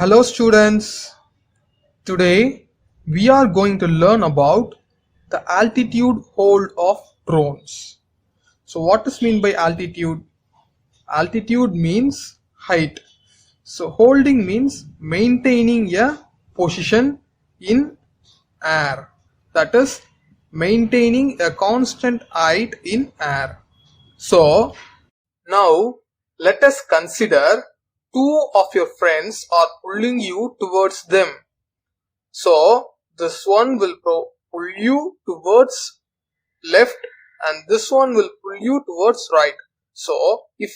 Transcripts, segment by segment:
Hello students, today we are going to learn about the altitude hold of drones. So what does mean by altitude? Altitude means height. So holding means maintaining a position in air. That is maintaining a constant height in air. So now let us consider two of your friends are pulling you towards them. So this one will pull you towards left and this one will pull you towards right. So if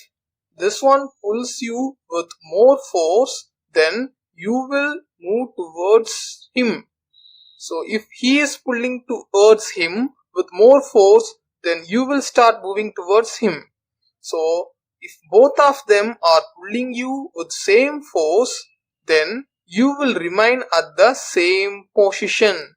this one pulls you with more force, then you will move towards him. So if he is pulling towards him with more force, then you will start moving towards him. So if both of them are pulling you with same force, then you will remain at the same position.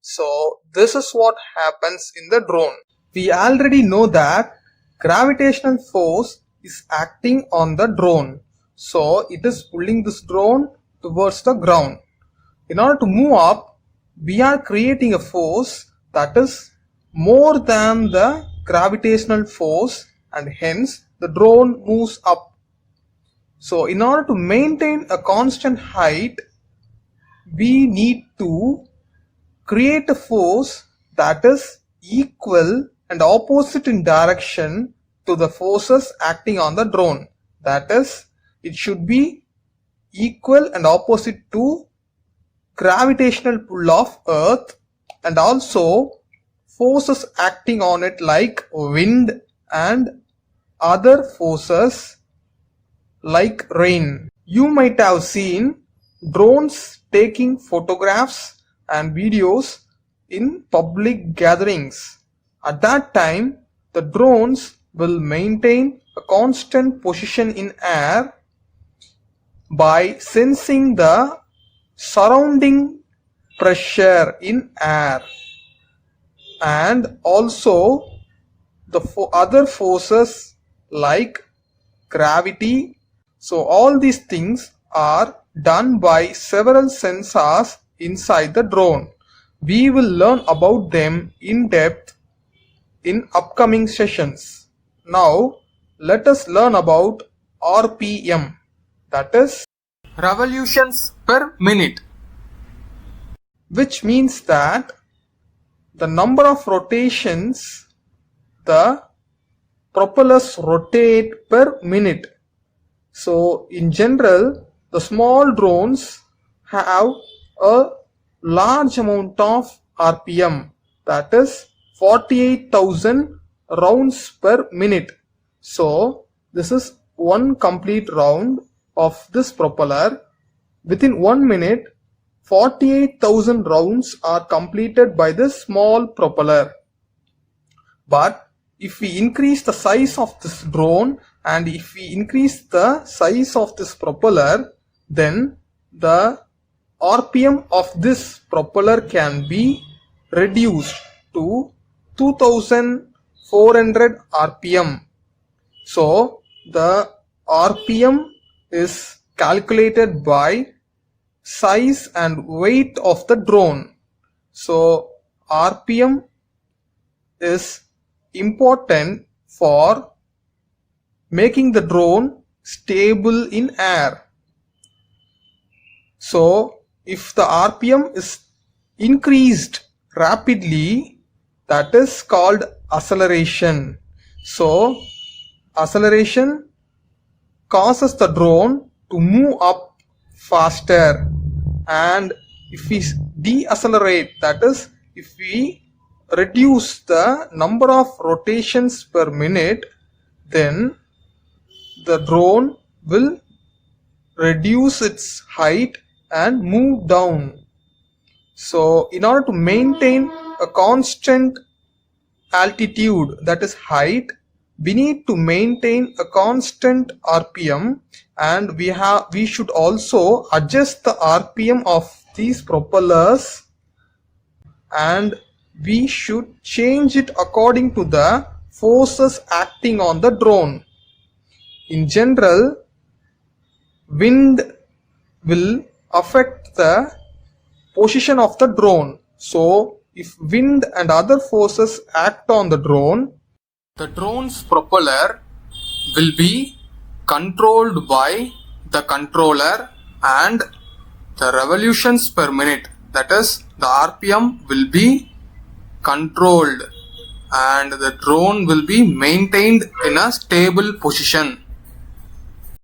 So this is what happens in the drone. We already know that gravitational force is acting on the drone. So it is pulling this drone towards the ground. In order to move up, we are creating a force that is more than the gravitational force, and hence the drone moves up. So in order to maintain a constant height, we need to create a force that is equal and opposite in direction to the forces acting on the drone. That is, it should be equal and opposite to gravitational pull of earth and also forces acting on it like wind and other forces like rain. You might have seen drones taking photographs and videos in public gatherings. At that time, the drones will maintain a constant position in air by sensing the surrounding pressure in air and also the other forces like gravity. So all these things are done by several sensors inside the drone. We will learn about them in depth in upcoming sessions. Now let us learn about RPM, that is revolutions per minute, which means that the number of rotations the propellers rotate per minute. So in general, the small drones have a large amount of RPM, that is 48,000 rounds per minute. So this is one complete round of this propeller. Within 1 minute, 48,000 rounds are completed by this small propeller. But if we increase the size of this drone and if we increase the size of this propeller, then the RPM of this propeller can be reduced to 2400 RPM. So the RPM is calculated by size and weight of the drone. So RPM is important for making the drone stable in air. So if the RPM is increased rapidly, that is called acceleration. So acceleration causes the drone to move up faster, and if we decelerate, that is if we reduce the number of rotations per minute, then the drone will reduce its height and move down. So in order to maintain a constant altitude, that is height, we need to maintain a constant RPM, and we should also adjust the RPM of these propellers, and we should change it according to the forces acting on the drone. In general, wind will affect the position of the drone. So if wind and other forces act on the drone's propeller will be controlled by the controller, and the revolutions per minute, that is the RPM, will be controlled and the drone will be maintained in a stable position.